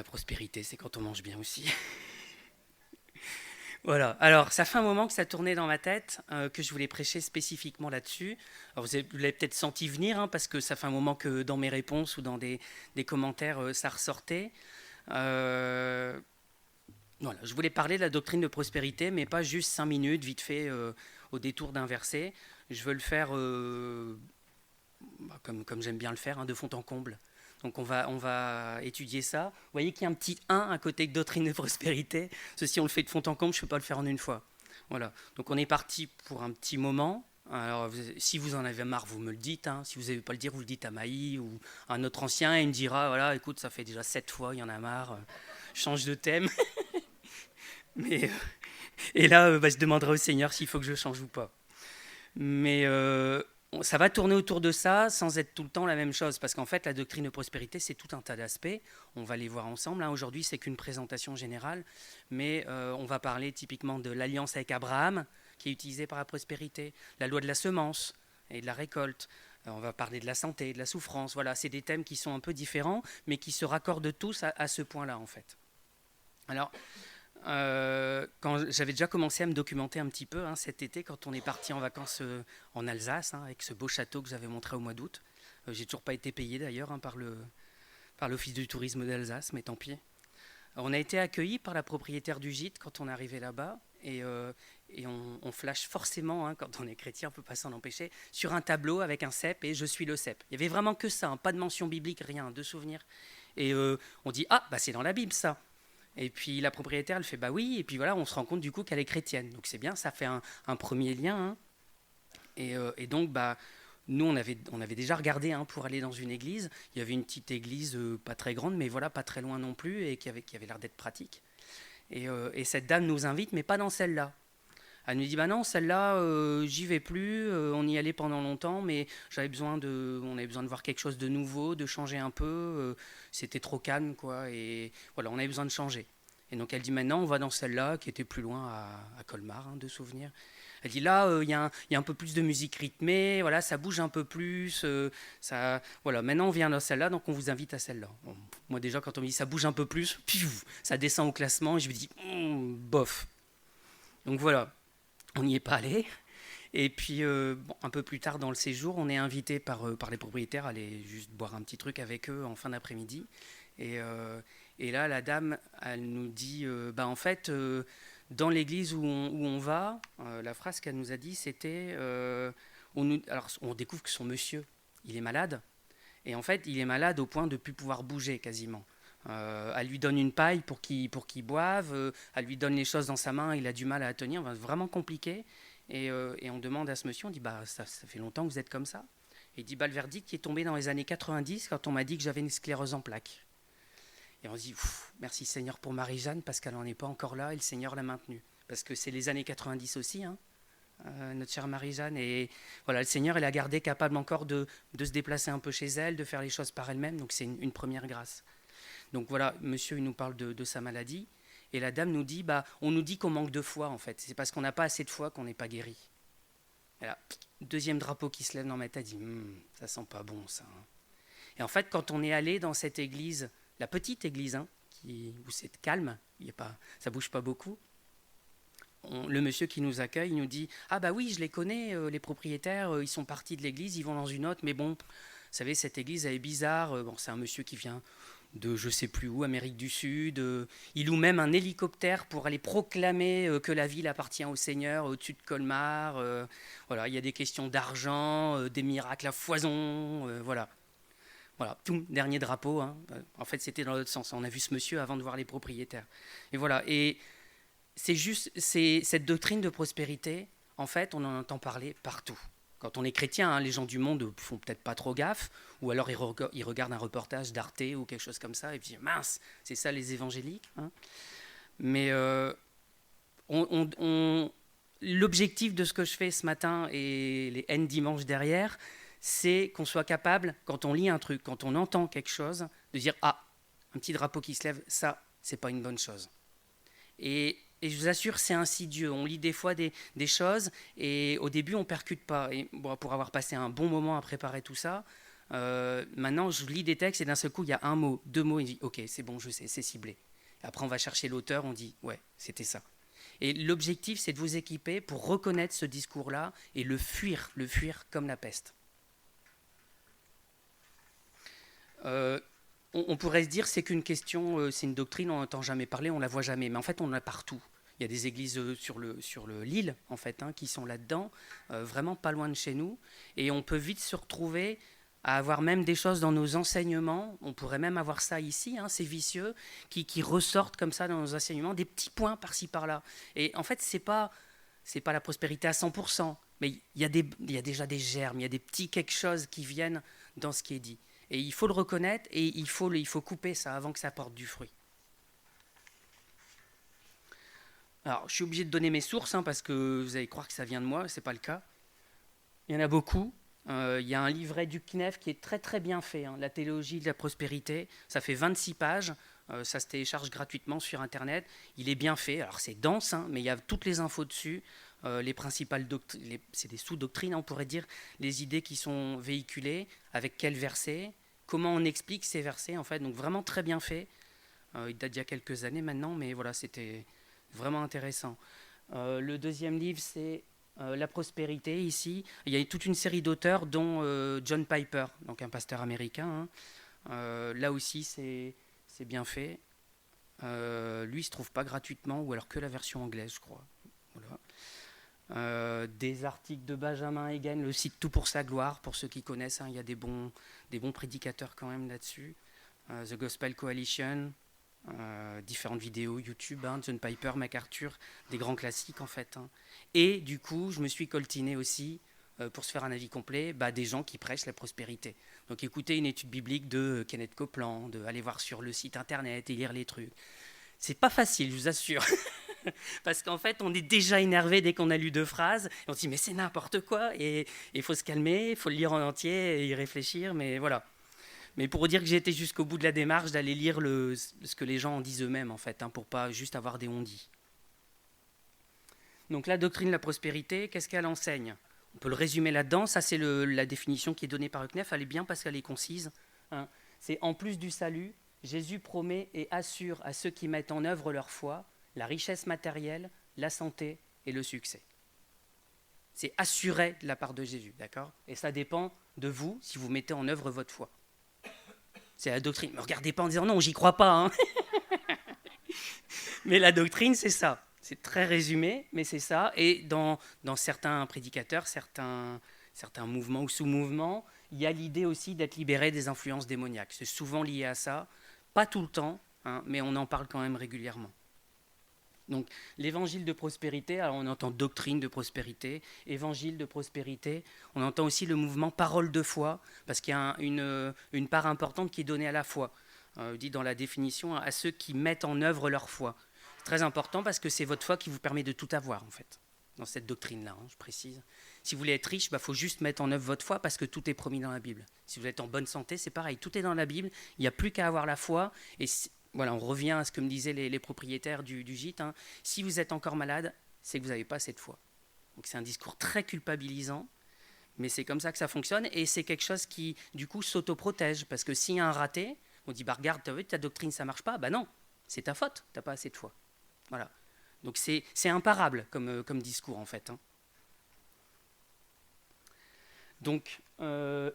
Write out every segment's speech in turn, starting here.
La prospérité, c'est quand on mange bien aussi. Voilà. Alors, ça fait un moment que ça tournait dans ma tête, que je voulais prêcher spécifiquement là-dessus. Alors, vous l'avez peut-être senti venir, hein, parce que ça fait un moment que dans mes réponses ou dans des commentaires, ça ressortait. Euh, voilà. Je voulais parler de la doctrine de prospérité, mais pas juste 5 minutes, vite fait, au détour d'un verset. Je veux le faire comme j'aime bien le faire, hein, de fond en comble. Donc on va étudier ça. Vous voyez qu'il y a un petit 1 à côté de doctrine de prospérité. Ceci, on le fait de fond en comble, je ne peux pas le faire en une fois. Voilà. Donc on est parti pour un petit moment. Alors, si vous en avez marre, vous me le dites, hein. Si vous n'avez pas le dire, vous le dites à Maï ou à un autre ancien, et il me dira, voilà, écoute, ça fait déjà 7 fois, il y en a marre, change de thème. Mais, et là, je demanderai au Seigneur s'il faut que je change ou pas. Mais ça va tourner autour de ça sans être tout le temps la même chose. Parce qu'en fait, la doctrine de prospérité, c'est tout un tas d'aspects. On va les voir ensemble, hein. Aujourd'hui, c'est qu'une présentation générale. Mais on va parler typiquement de l'alliance avec Abraham, qui est utilisée par la prospérité. La loi de la semence et de la récolte. On va parler de la santé, de la souffrance. Voilà, c'est des thèmes qui sont un peu différents, mais qui se raccordent tous à ce point-là, en fait. Alors, quand j'avais déjà commencé à me documenter un petit peu, hein, cet été, quand on est parti en vacances en Alsace, hein, avec ce beau château que j'avais montré au mois d'août. J'ai toujours pas été payé d'ailleurs, hein, par l'Office du tourisme d'Alsace, mais tant pis. On a été accueillis par la propriétaire du gîte quand on est arrivé là-bas, et on flash forcément, hein, quand on est chrétien, on peut pas s'en empêcher, sur un tableau avec un cep et je suis le cep. Il y avait vraiment que ça, hein, pas de mention biblique, rien, de souvenirs. Et on dit, ah, bah c'est dans la Bible ça. Et puis la propriétaire, elle fait bah oui, et puis voilà, on se rend compte du coup qu'elle est chrétienne. Donc c'est bien, ça fait un premier lien, hein. Et donc, bah, nous, on avait déjà regardé, hein, pour aller dans une église. Il y avait une petite église, pas très grande, mais voilà, pas très loin non plus, et qui avait l'air d'être pratique. Et cette dame nous invite, mais pas dans celle-là. Elle nous dit bah non, celle-là, j'y vais plus. On y allait pendant longtemps, mais on avait besoin de voir quelque chose de nouveau, de changer un peu. C'était trop calme, quoi. Et voilà, on avait besoin de changer. Et donc elle dit maintenant, on va dans celle-là, qui était plus loin à Colmar, hein, de souvenirs. Elle dit là, il y a un peu plus de musique rythmée, voilà, ça bouge un peu plus. Voilà, maintenant on vient dans celle-là, donc on vous invite à celle-là. Bon, moi déjà, quand on me dit ça bouge un peu plus, ça descend au classement, et je me dis bof. Donc voilà, on n'y est pas allé. Et puis, bon, un peu plus tard dans le séjour, on est invité par les propriétaires à aller juste boire un petit truc avec eux en fin d'après-midi. Et là, la dame, elle nous dit, bah, en fait, dans l'église où on va, la phrase qu'elle nous a dit, c'était, alors on découvre que son monsieur, il est malade. Et en fait, il est malade au point de ne plus pouvoir bouger quasiment. Elle lui donne une paille pour qu'il boive, elle lui donne les choses dans sa main, il a du mal à la tenir, enfin, vraiment compliqué. Et on demande à ce monsieur, on dit bah ça fait longtemps que vous êtes comme ça. Et il dit bah le verdict qui est tombé dans les années 90 quand on m'a dit que j'avais une sclérose en plaques. Et on se dit merci Seigneur pour Marie-Jeanne parce qu'elle n'en est pas encore là et le Seigneur l'a maintenue. Parce que c'est les années 90 aussi, hein, notre chère Marie-Jeanne. Et voilà, le Seigneur, elle a gardé capable encore de se déplacer un peu chez elle, de faire les choses par elle-même. Donc c'est une première grâce. Donc voilà, monsieur, il nous parle de sa maladie. Et la dame nous dit, bah, on nous dit qu'on manque de foi en fait. C'est parce qu'on n'a pas assez de foi qu'on n'est pas guéri. Et là, deuxième drapeau qui se lève dans ma tête, dit, ça sent pas bon ça, hein. Et en fait, quand on est allé dans cette église, la petite église, hein, où c'est calme, ça bouge pas beaucoup, le monsieur qui nous accueille nous dit, ah bah oui, je les connais, les propriétaires, ils sont partis de l'église, ils vont dans une autre, mais bon, vous savez, cette église, elle est bizarre. Bon, c'est un monsieur qui vient de je sais plus où, Amérique du Sud. Il loue même un hélicoptère pour aller proclamer que la ville appartient au Seigneur au-dessus de Colmar. Voilà, il y a des questions d'argent, des miracles à foison. Voilà. Voilà, tout, dernier drapeau, hein. En fait, c'était dans l'autre sens. On a vu ce monsieur avant de voir les propriétaires. Et voilà. Et c'est cette doctrine de prospérité. En fait, on en entend parler partout. Quand on est chrétien, hein, les gens du monde font peut-être pas trop gaffe, ou alors ils regardent un reportage d'Arte ou quelque chose comme ça, et puis mince, c'est ça les évangéliques, hein. Mais l'objectif de ce que je fais ce matin et les N dimanches derrière, c'est qu'on soit capable, quand on lit un truc, quand on entend quelque chose, de dire ah, un petit drapeau qui se lève, ça, c'est pas une bonne chose. Et je vous assure, c'est insidieux. On lit des fois des choses et au début, on ne percute pas. Et bon, pour avoir passé un bon moment à préparer tout ça, Maintenant, je lis des textes et d'un seul coup, il y a un mot, deux mots, et je dis, ok, c'est bon, je sais, c'est ciblé. Après, on va chercher l'auteur, on dit, ouais, c'était ça. Et l'objectif, c'est de vous équiper pour reconnaître ce discours-là et le fuir comme la peste. On pourrait se dire c'est qu'une question, c'est une doctrine, on n'entend jamais parler, on la voit jamais. Mais en fait, on en a partout. Il y a des églises sur l'île, en fait, qui sont là-dedans, vraiment pas loin de chez nous. Et on peut vite se retrouver à avoir même des choses dans nos enseignements. On pourrait même avoir ça ici, ces vicieux, qui ressortent comme ça dans nos enseignements, des petits points par-ci, par-là. Et en fait, c'est pas la prospérité à 100%, mais il y a déjà des germes, il y a des petits quelque chose qui viennent dans ce qui est dit. Et il faut le reconnaître et il faut couper ça avant que ça porte du fruit. Alors, je suis obligé de donner mes sources parce que vous allez croire que ça vient de moi, ce n'est pas le cas. Il y en a beaucoup. Il y a un livret du CNEF qui est très très bien fait, La théologie de la prospérité. Ça fait 26 pages. Ça se télécharge gratuitement sur Internet. Il est bien fait. Alors, c'est dense, mais il y a toutes les infos dessus. Les principales doctrines, c'est des sous-doctrines, on pourrait dire, les idées qui sont véhiculées, avec quels versets, comment on explique ces versets, en fait. Donc, vraiment très bien fait. Il date d'il y a quelques années maintenant, mais voilà, c'était vraiment intéressant. Le deuxième livre, c'est La prospérité, ici. Il y a toute une série d'auteurs, dont John Piper, donc un pasteur américain. Là aussi, c'est bien fait. Lui, il ne se trouve pas gratuitement, ou alors que la version anglaise, je crois. Voilà. Des articles de Benjamin Egan, le site Tout pour sa gloire, pour ceux qui connaissent. Il y a des bons prédicateurs quand même là-dessus. The Gospel Coalition, différentes vidéos YouTube, John Piper, MacArthur, des grands classiques en fait. Et du coup, je me suis coltiné aussi, pour se faire un avis complet, des gens qui prêchent la prospérité. Donc écouter une étude biblique de Kenneth Copeland, aller voir sur le site internet et lire les trucs. C'est pas facile, je vous assure. Parce qu'en fait, on est déjà énervé dès qu'on a lu deux phrases. Et on se dit, mais c'est n'importe quoi. Et il faut se calmer, il faut le lire en entier et y réfléchir. Mais voilà. Mais pour dire que j'ai été jusqu'au bout de la démarche d'aller lire ce que les gens en disent eux-mêmes, en fait, pour pas juste avoir des on-dit. Donc la doctrine de la prospérité, qu'est-ce qu'elle enseigne? On peut le résumer là-dedans. Ça, c'est la définition qui est donnée par le CNEF. Elle est bien parce qu'elle est concise. C'est en plus du salut, Jésus promet et assure à ceux qui mettent en œuvre leur foi la richesse matérielle, la santé et le succès. C'est assuré de la part de Jésus, d'accord? Et ça dépend de vous si vous mettez en œuvre votre foi. C'est la doctrine. Ne me regardez pas en disant non, j'y crois pas. Mais la doctrine, c'est ça. C'est très résumé, mais c'est ça. Et dans certains prédicateurs, certains mouvements ou sous-mouvements, il y a l'idée aussi d'être libéré des influences démoniaques. C'est souvent lié à ça. Pas tout le temps, mais on en parle quand même régulièrement. Donc l'évangile de prospérité, alors on entend doctrine de prospérité, évangile de prospérité, on entend aussi le mouvement parole de foi, parce qu'il y a une part importante qui est donnée à la foi. Dit dans la définition, à ceux qui mettent en œuvre leur foi. C'est très important parce que c'est votre foi qui vous permet de tout avoir, en fait, dans cette doctrine-là, je précise. Si vous voulez être riche, faut juste mettre en œuvre votre foi parce que tout est promis dans la Bible. Si vous êtes en bonne santé, c'est pareil, tout est dans la Bible, il n'y a plus qu'à avoir la foi, et voilà, on revient à ce que me disaient les propriétaires du gîte. Si vous êtes encore malade, c'est que vous n'avez pas cette foi. Donc c'est un discours très culpabilisant, mais c'est comme ça que ça fonctionne. Et c'est quelque chose qui, du coup, s'autoprotège. Parce que s'il y a un raté, on dit, regarde, t'as vu, ta doctrine, ça ne marche pas. Non, c'est ta faute, tu n'as pas assez de foi. Voilà. Donc c'est imparable comme discours, en fait. Donc,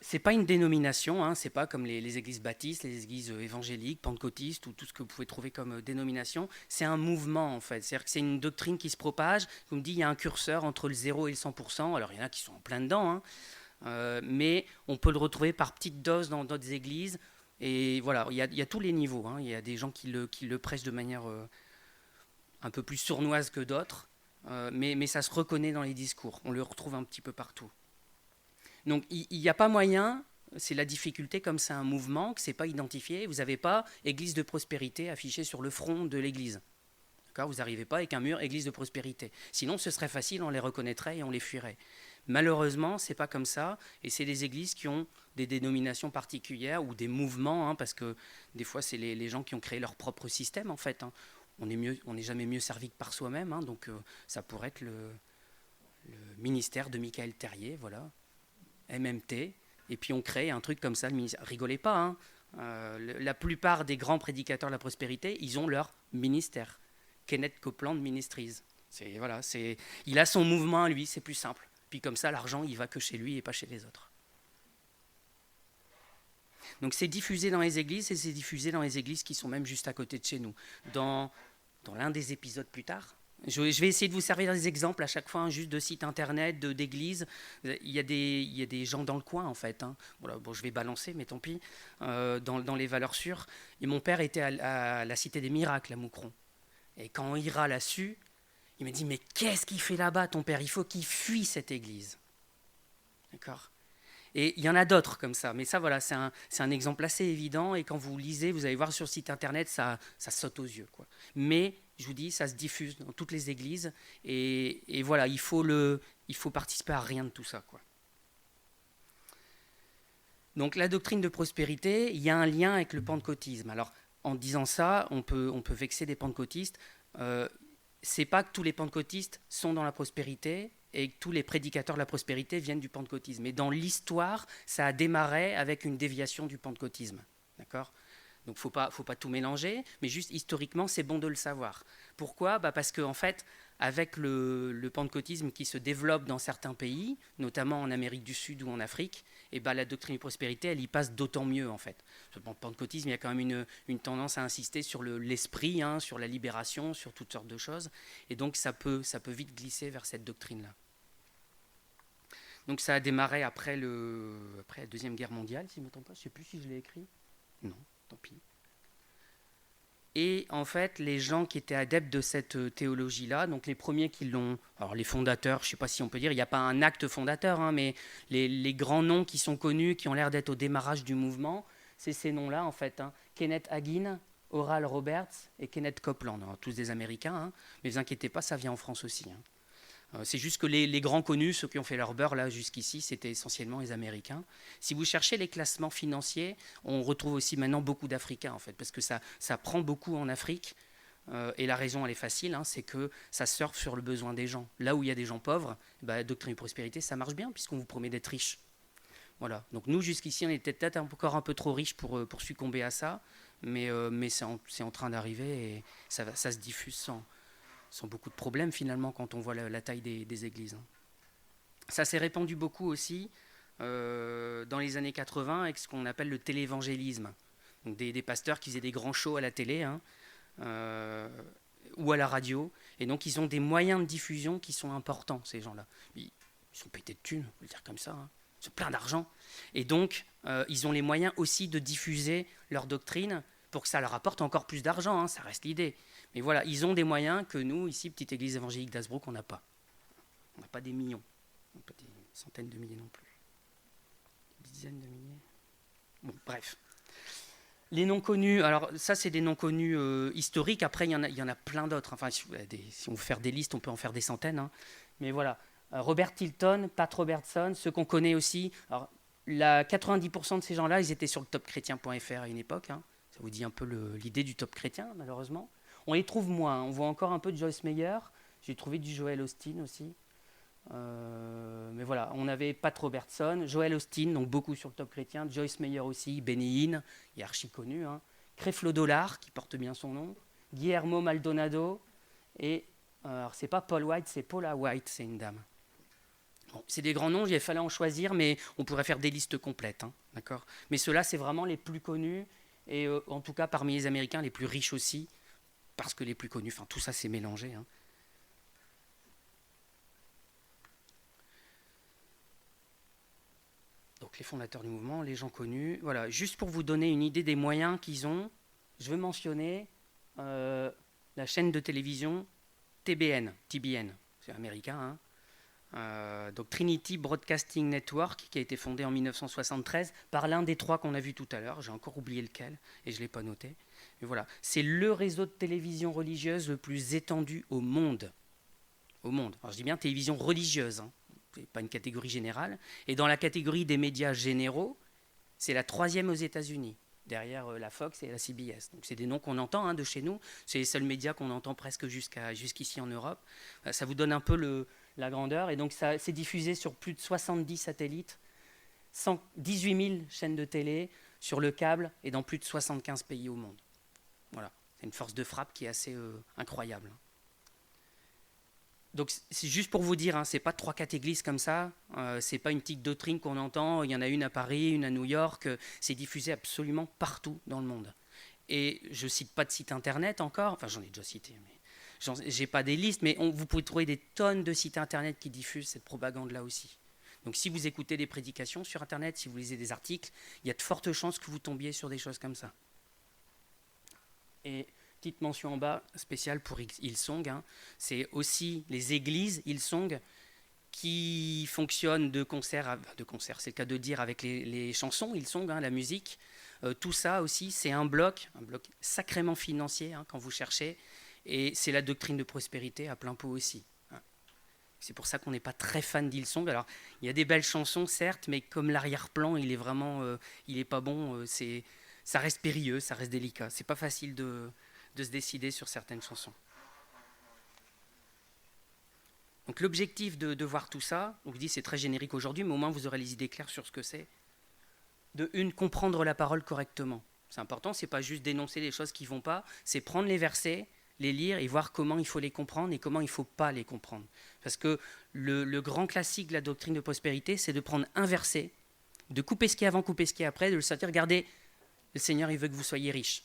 c'est pas une dénomination, c'est pas comme les églises baptistes, les églises évangéliques, pentecôtistes ou tout ce que vous pouvez trouver comme dénomination. C'est un mouvement en fait, c'est-à-dire que c'est une doctrine qui se propage. Comme dit, il y a un curseur entre le 0 et le 100%. Alors il y en a qui sont en plein dedans, mais on peut le retrouver par petites doses dans d'autres églises. Et voilà, il y a tous les niveaux. Il y a des gens qui le prêchent de manière un peu plus sournoise que d'autres, mais ça se reconnaît dans les discours. On le retrouve un petit peu partout. Donc il n'y a pas moyen, c'est la difficulté, comme c'est un mouvement, que ce n'est pas identifié, vous n'avez pas Église de prospérité affichée sur le front de l'Église. D'accord, vous n'arrivez pas avec un mur Église de prospérité. Sinon ce serait facile, on les reconnaîtrait et on les fuirait. Malheureusement, ce n'est pas comme ça, et c'est des églises qui ont des dénominations particulières ou des mouvements, parce que des fois c'est les gens qui ont créé leur propre système en fait. On n'est jamais mieux servi que par soi-même, donc ça pourrait être le ministère de Michael Terrier, voilà. MMT, Et puis on crée un truc comme ça, le ministère. Rigolez pas, hein. La plupart des grands prédicateurs de la prospérité, ils ont leur ministère. Kenneth Copeland Ministries. Voilà, il a son mouvement à lui, c'est plus simple. Puis comme ça, l'argent, il va que chez lui et pas chez les autres. Donc c'est diffusé dans les églises et c'est diffusé dans les églises qui sont même juste à côté de chez nous. Dans l'un des épisodes plus tard, je vais essayer de vous servir des exemples à chaque fois, hein, juste de sites internet, d'églises. Il y a des gens dans le coin en fait. Hein. Voilà, bon, je vais balancer, mais tant pis. Dans les valeurs sûres. Et mon père était à la Cité des Miracles à Moucron. Et quand on ira là-dessus, il me dit, mais qu'est-ce qu'il fait là-bas ton père? Il faut qu'il fuit cette église. D'accord? Et il y en a d'autres comme ça. Mais ça, voilà, c'est un exemple assez évident. Et quand vous lisez, vous allez voir sur le site internet, ça saute aux yeux, quoi. Mais, je vous dis, ça se diffuse dans toutes les églises. Et voilà, il faut participer à rien de tout ça, quoi. Donc la doctrine de prospérité, il y a un lien avec le pentecôtisme. Alors, en disant ça, on peut vexer des pentecôtistes. C'est pas que tous les pentecôtistes sont dans la prospérité et que tous les prédicateurs de la prospérité viennent du pentecôtisme. Mais dans l'histoire, ça a démarré avec une déviation du pentecôtisme. D'accord ? Donc faut pas tout mélanger, mais juste historiquement, c'est bon de le savoir. Pourquoi ? Parce qu'en fait, avec le pentecôtisme qui se développe dans certains pays, notamment en Amérique du Sud ou en Afrique, et la doctrine de prospérité, elle y passe d'autant mieux en fait. Dans le pentecôtisme, il y a quand même une tendance à insister sur l'esprit, hein, sur la libération, sur toutes sortes de choses, et donc ça peut vite glisser vers cette doctrine-là. Donc ça a démarré après la Deuxième Guerre mondiale, si je ne me trompe pas, je ne sais plus si je l'ai écrit. Non, tant pis. Et en fait, les gens qui étaient adeptes de cette théologie-là, donc les premiers qui l'ont, alors les fondateurs, je ne sais pas si on peut dire, il n'y a pas un acte fondateur, hein, mais les grands noms qui sont connus, qui ont l'air d'être au démarrage du mouvement, c'est ces noms-là en fait. Hein. Kenneth Hagin, Oral Roberts et Kenneth Copeland, alors, tous des Américains, hein, mais ne vous inquiétez pas, ça vient en France aussi. Hein. C'est juste que les grands connus, ceux qui ont fait leur beurre là jusqu'ici, c'était essentiellement les Américains. Si vous cherchez les classements financiers, on retrouve aussi maintenant beaucoup d'Africains en fait, parce que ça prend beaucoup en Afrique. Et la raison, elle est facile, hein, c'est que ça surfe sur le besoin des gens. Là où il y a des gens pauvres, doctrine de prospérité, ça marche bien puisqu'on vous promet d'être riche. Voilà. Donc nous, jusqu'ici, on était peut-être encore un peu trop riches pour succomber à ça, mais c'est en train d'arriver et ça se diffuse sans beaucoup de problèmes finalement quand on voit la taille des églises. Hein. Ça s'est répandu beaucoup aussi dans les années 80 avec ce qu'on appelle le télévangélisme. Donc des pasteurs qui faisaient des grands shows à la télé hein, ou à la radio. Et donc ils ont des moyens de diffusion qui sont importants, ces gens-là. Ils sont pétés de thunes, on peut le dire comme ça. Hein. Ils ont plein d'argent. Et donc ils ont les moyens aussi de diffuser leur doctrine pour que ça leur apporte encore plus d'argent. Hein, ça reste l'idée. Mais voilà, ils ont des moyens que nous, ici, petite église évangélique d'Hazebrouck, on n'a pas. On n'a pas des millions. On n'a pas des centaines de milliers non plus. Des dizaines de milliers. Bon, bref. Les noms connus, alors ça, c'est des noms connus historiques. Après, il y en a plein d'autres. Enfin, si on veut faire des listes, on peut en faire des centaines. Hein. Mais voilà. Robert Tilton, Pat Robertson, ceux qu'on connaît aussi. Alors, 90% de ces gens-là, ils étaient sur le topchrétien.fr à une époque. Hein. Ça vous dit un peu l'idée du top chrétien, malheureusement. On les trouve moins. On voit encore un peu de Joyce Meyer. J'ai trouvé du Joel Osteen aussi. Mais voilà, on avait Pat Robertson, Joel Osteen, donc beaucoup sur le top chrétien, Joyce Meyer aussi, Benny Hinn, il est archi connu, hein. Creflo Dollar, qui porte bien son nom, Guillermo Maldonado, et alors c'est pas Paul White, c'est Paula White, c'est une dame. Bon, c'est des grands noms, il fallait en choisir, mais on pourrait faire des listes complètes, hein, d'accord. Mais ceux-là, c'est vraiment les plus connus, et en tout cas parmi les Américains, les plus riches aussi, parce que les plus connus, enfin tout ça c'est mélangé. Hein. Donc les fondateurs du mouvement, les gens connus. Voilà, juste pour vous donner une idée des moyens qu'ils ont, je veux mentionner la chaîne de télévision TBN, c'est américain. Hein. Donc Trinity Broadcasting Network, qui a été fondée en 1973 par l'un des trois qu'on a vu tout à l'heure. J'ai encore oublié lequel et je ne l'ai pas noté. Mais voilà, c'est le réseau de télévision religieuse le plus étendu au monde. Au monde. Alors je dis bien télévision religieuse, hein. C'est pas une catégorie générale. Et dans la catégorie des médias généraux, c'est la 3e aux États-Unis, derrière la Fox et la CBS. Donc c'est des noms qu'on entend hein, de chez nous. C'est les seuls médias qu'on entend presque jusqu'ici en Europe. Ça vous donne un peu la grandeur. Et donc ça c'est diffusé sur plus de 70 satellites. 18 000 chaînes de télé sur le câble et dans plus de 75 pays au monde. Voilà, c'est une force de frappe qui est assez incroyable. Donc c'est juste pour vous dire, c'est pas 3-4 églises comme ça, c'est pas une petite doctrine qu'on entend, il y en a une à Paris, une à New York, c'est diffusé absolument partout dans le monde. Et je cite pas de site internet encore, enfin j'en ai déjà cité, mais j'ai pas des listes, mais vous pouvez trouver des tonnes de sites internet qui diffusent cette propagande-là aussi. Donc si vous écoutez des prédications sur internet, si vous lisez des articles, il y a de fortes chances que vous tombiez sur des choses comme ça. Et petite mention en bas spéciale pour Hillsong, c'est aussi les églises Hillsong qui fonctionnent de concert, c'est le cas de dire, avec les chansons Hillsong, la musique. Tout ça aussi, c'est un bloc sacrément financier quand vous cherchez, et c'est la doctrine de prospérité à plein pot aussi. C'est pour ça qu'on n'est pas très fan d'Hillsong. Alors, il y a des belles chansons, certes, mais comme l'arrière-plan, il est vraiment, il est pas bon. Ça reste périlleux, ça reste délicat. C'est pas facile de se décider sur certaines chansons. Donc l'objectif de voir tout ça, on vous dit c'est très générique aujourd'hui, mais au moins vous aurez les idées claires sur ce que c'est. De une, comprendre la parole correctement. C'est important, c'est pas juste dénoncer les choses qui vont pas, c'est prendre les versets, les lire et voir comment il faut les comprendre et comment il ne faut pas les comprendre. Parce que le grand classique de la doctrine de prospérité, c'est de prendre un verset, de couper ce qui est avant, couper ce qui est après, de le sortir, regardez, le Seigneur il veut que vous soyez riches.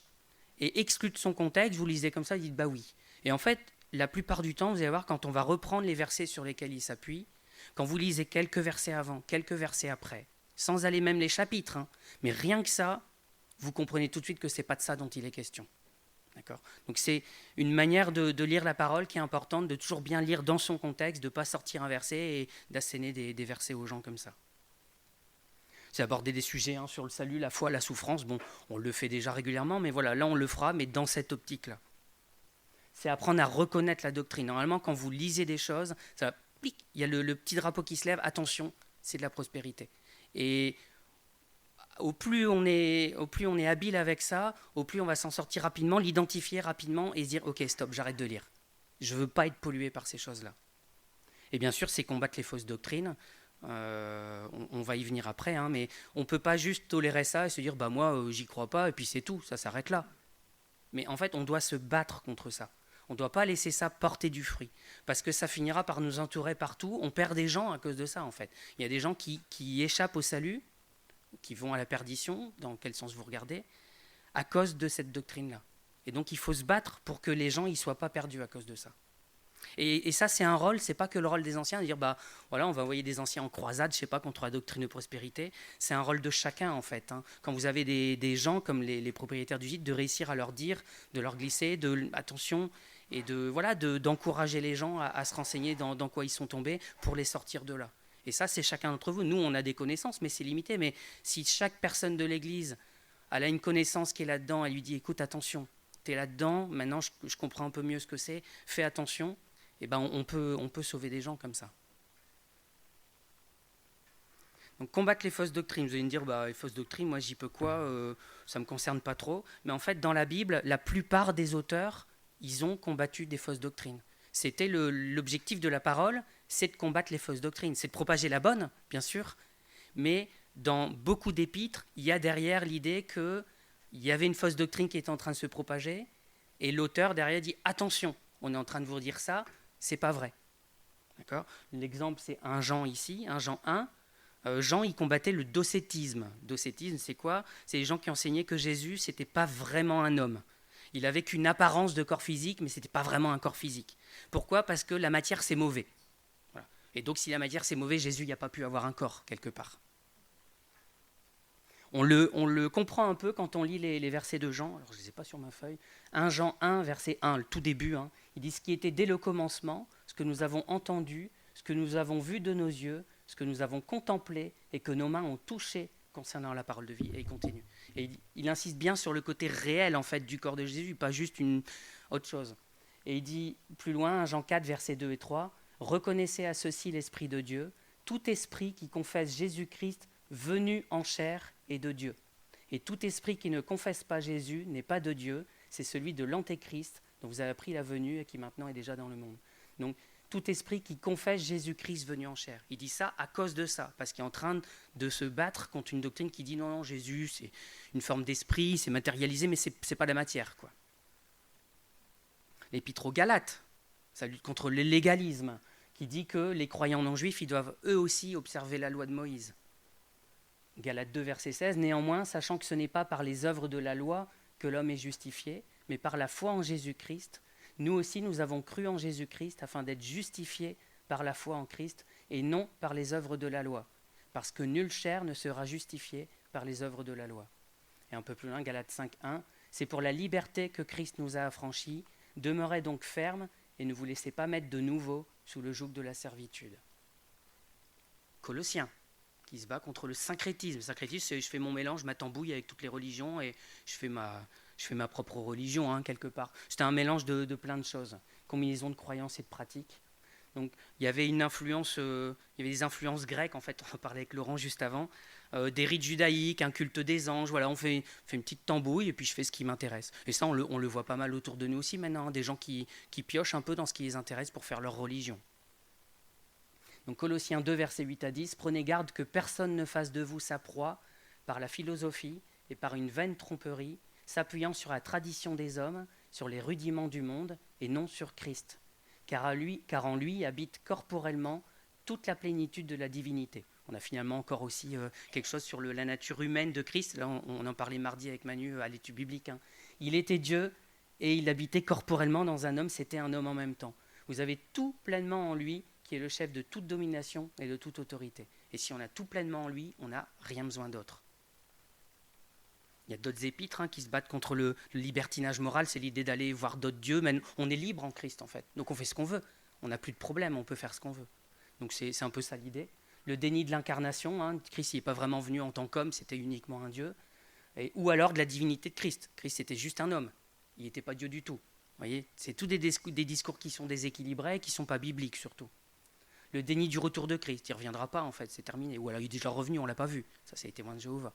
Et exclu de son contexte, vous lisez comme ça, vous dites bah oui. Et en fait, la plupart du temps, vous allez voir, quand on va reprendre les versets sur lesquels il s'appuie, quand vous lisez quelques versets avant, quelques versets après, sans aller même les chapitres, mais rien que ça, vous comprenez tout de suite que ce n'est pas de ça dont il est question. D'accord ? Donc c'est une manière de lire la parole qui est importante, de toujours bien lire dans son contexte, de ne pas sortir un verset et d'asséner des versets aux gens comme ça. C'est aborder des sujets sur le salut, la foi, la souffrance. Bon, on le fait déjà régulièrement, mais voilà, là on le fera, mais dans cette optique-là. C'est apprendre à reconnaître la doctrine. Normalement, quand vous lisez des choses, ça, il y a le petit drapeau qui se lève, attention, c'est de la prospérité. Et au plus on est habile avec ça, au plus on va s'en sortir rapidement, l'identifier rapidement et se dire « Ok, stop, j'arrête de lire. Je ne veux pas être pollué par ces choses-là. » Et bien sûr, c'est combattre les fausses doctrines. On va y venir après, mais on ne peut pas juste tolérer ça et se dire « Bah moi, j'y crois pas, et puis c'est tout, ça s'arrête là. » Mais en fait, on doit se battre contre ça. On ne doit pas laisser ça porter du fruit, parce que ça finira par nous entourer partout. On perd des gens à cause de ça, en fait. Il y a des gens qui échappent au salut, qui vont à la perdition, dans quel sens vous regardez, à cause de cette doctrine-là. Et donc il faut se battre pour que les gens ne soient pas perdus à cause de ça. Et ça, c'est un rôle, c'est pas que le rôle des anciens, de dire, bah voilà, on va envoyer des anciens en croisade, je sais pas, contre la doctrine de prospérité. C'est un rôle de chacun, en fait. Quand vous avez des gens comme les propriétaires du gîte, de réussir à leur dire, de leur glisser, attention, et d'encourager les gens à se renseigner dans quoi ils sont tombés pour les sortir de là. Et ça, c'est chacun d'entre vous. Nous, on a des connaissances, mais c'est limité. Mais si chaque personne de l'Église elle a une connaissance qui est là-dedans, elle lui dit, écoute, attention, tu es là-dedans, maintenant je comprends un peu mieux ce que c'est, fais attention, et ben on peut sauver des gens comme ça. Donc combattre les fausses doctrines, vous allez me dire, bah, les fausses doctrines, moi j'y peux quoi, ça ne me concerne pas trop. Mais en fait, dans la Bible, la plupart des auteurs, ils ont combattu des fausses doctrines. C'était l'objectif de la parole, c'est de combattre les fausses doctrines, c'est de propager la bonne, bien sûr, mais dans beaucoup d'épîtres, il y a derrière l'idée qu'il y avait une fausse doctrine qui était en train de se propager, et l'auteur derrière dit, attention, on est en train de vous dire ça, c'est pas vrai. D'accord ? L'exemple, c'est 1 Jean ici, 1 Jean 1. Jean, il combattait le docétisme. Docétisme, c'est quoi ? C'est les gens qui enseignaient que Jésus, c'était pas vraiment un homme. Il avait qu'une apparence de corps physique, mais c'était pas vraiment un corps physique. Pourquoi ? Parce que la matière, c'est mauvais. Voilà. Et donc, si la matière, c'est mauvais, Jésus n'a pas pu avoir un corps, quelque part. On le comprend un peu quand on lit les versets de Jean. Alors, je ne les ai pas sur ma feuille. 1 Jean 1, verset 1, le tout début. Il dit « Ce qui était dès le commencement, ce que nous avons entendu, ce que nous avons vu de nos yeux, ce que nous avons contemplé et que nos mains ont touché concernant la parole de vie. » Et il continue. Et il insiste bien sur le côté réel, en fait, du corps de Jésus, pas juste une autre chose. Et il dit plus loin, 1 Jean 4, versets 2 et 3, « Reconnaissez à ceci l'Esprit de Dieu, tout esprit qui confesse Jésus-Christ venu en chair est de Dieu. Et tout esprit qui ne confesse pas Jésus n'est pas de Dieu, c'est celui de l'Antéchrist dont vous avez appris la venue et qui maintenant est déjà dans le monde. » Donc, tout esprit qui confesse Jésus-Christ venu en chair. Il dit ça à cause de ça, parce qu'il est en train de se battre contre une doctrine qui dit non, non, Jésus, c'est une forme d'esprit, c'est matérialisé, mais c'est pas la matière, quoi. L'épître aux Galates, ça lutte contre le légalisme, qui dit que les croyants non-juifs, ils doivent eux aussi observer la loi de Moïse. Galates 2, verset 16, « Néanmoins, sachant que ce n'est pas par les œuvres de la loi que l'homme est justifié, mais par la foi en Jésus-Christ, nous aussi nous avons cru en Jésus-Christ afin d'être justifiés par la foi en Christ et non par les œuvres de la loi, parce que nulle chair ne sera justifiée par les œuvres de la loi. » Et un peu plus loin, Galates 5, 1, « C'est pour la liberté que Christ nous a affranchis, demeurez donc fermes et ne vous laissez pas mettre de nouveau sous le joug de la servitude. » Colossiens, qui se bat contre le syncrétisme. Le syncrétisme, c'est je fais mon mélange, ma tambouille avec toutes les religions et je fais ma propre religion, hein, quelque part. C'était un mélange de plein de choses, combinaison de croyances et de pratiques. Donc il y avait il y avait des influences grecques, en fait, on en parlait avec Laurent juste avant, des rites judaïques, un culte des anges, voilà, on fait une petite tambouille et puis je fais ce qui m'intéresse. Et ça, on le voit pas mal autour de nous aussi maintenant, hein, des gens qui piochent un peu dans ce qui les intéresse pour faire leur religion. Donc Colossiens 2, versets 8 à 10, « Prenez garde que personne ne fasse de vous sa proie par la philosophie et par une vaine tromperie, s'appuyant sur la tradition des hommes, sur les rudiments du monde et non sur Christ. Car en lui habite corporellement toute la plénitude de la divinité. » On a finalement encore aussi quelque chose sur la nature humaine de Christ. Là, on en parlait mardi avec Manu à l'étude biblique. Hein. Il était Dieu et il habitait corporellement dans un homme, c'était un homme en même temps. Vous avez tout pleinement en lui, qui est le chef de toute domination et de toute autorité. Et si on a tout pleinement en lui, on n'a rien besoin d'autre. Il y a d'autres épîtres qui se battent contre le libertinage moral, c'est l'idée d'aller voir d'autres dieux, mais on est libre en Christ en fait, donc on fait ce qu'on veut, on n'a plus de problème, on peut faire ce qu'on veut. Donc c'est un peu ça l'idée. Le déni de l'incarnation, Christ n'est pas vraiment venu en tant qu'homme, c'était uniquement un dieu, ou alors de la divinité de Christ. Christ était juste un homme, il n'était pas Dieu du tout. Vous voyez, c'est tous des discours qui sont déséquilibrés, qui ne sont pas bibliques surtout. Le déni du retour de Christ, il ne reviendra pas en fait, c'est terminé. Ou alors il est déjà revenu, on ne l'a pas vu. Ça, c'est les témoins de Jéhovah.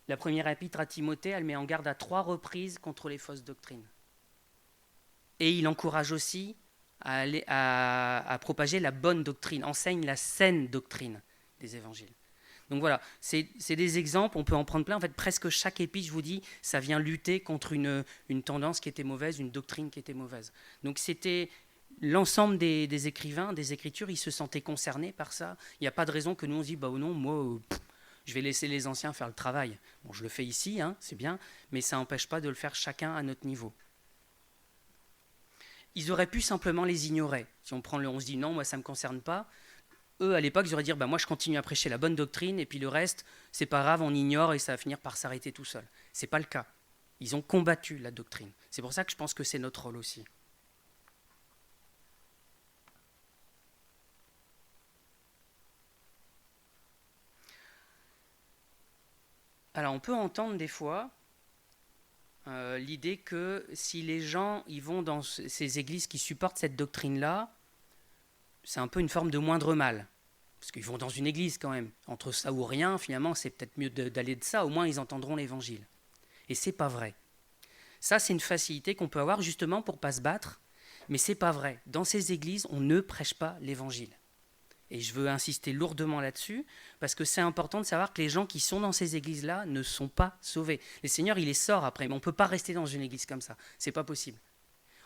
La première épître à Timothée, elle met en garde à 3 reprises contre les fausses doctrines. Et il encourage aussi à propager la bonne doctrine, enseigne la saine doctrine des évangiles. Donc voilà, c'est des exemples, on peut en prendre plein. En fait, presque chaque épître, je vous dis, ça vient lutter contre une tendance qui était mauvaise, une doctrine qui était mauvaise. Donc c'était... L'ensemble des écrivains, des écritures, ils se sentaient concernés par ça. Il n'y a pas de raison que nous on se dise, non, moi, je vais laisser les anciens faire le travail. Bon, je le fais ici, c'est bien, mais ça n'empêche pas de le faire chacun à notre niveau. Ils auraient pu simplement les ignorer. Si on se dit, non, moi, ça ne me concerne pas. Eux, à l'époque, ils auraient dit, moi, je continue à prêcher la bonne doctrine, et puis le reste, c'est pas grave, on ignore, et ça va finir par s'arrêter tout seul. C'est pas le cas. Ils ont combattu la doctrine. C'est pour ça que je pense que c'est notre rôle aussi. Alors on peut entendre des fois l'idée que si les gens ils vont dans ces églises qui supportent cette doctrine-là, c'est un peu une forme de moindre mal. Parce qu'ils vont dans une église quand même. Entre ça ou rien, finalement, c'est peut-être mieux d'aller de ça, au moins ils entendront l'évangile. Et c'est pas vrai. Ça, c'est une facilité qu'on peut avoir justement pour ne pas se battre, mais c'est pas vrai. Dans ces églises, on ne prêche pas l'évangile. Et je veux insister lourdement là-dessus, parce que c'est important de savoir que les gens qui sont dans ces églises-là ne sont pas sauvés. Le Seigneur, il les sort après, mais on ne peut pas rester dans une église comme ça. C'est pas possible.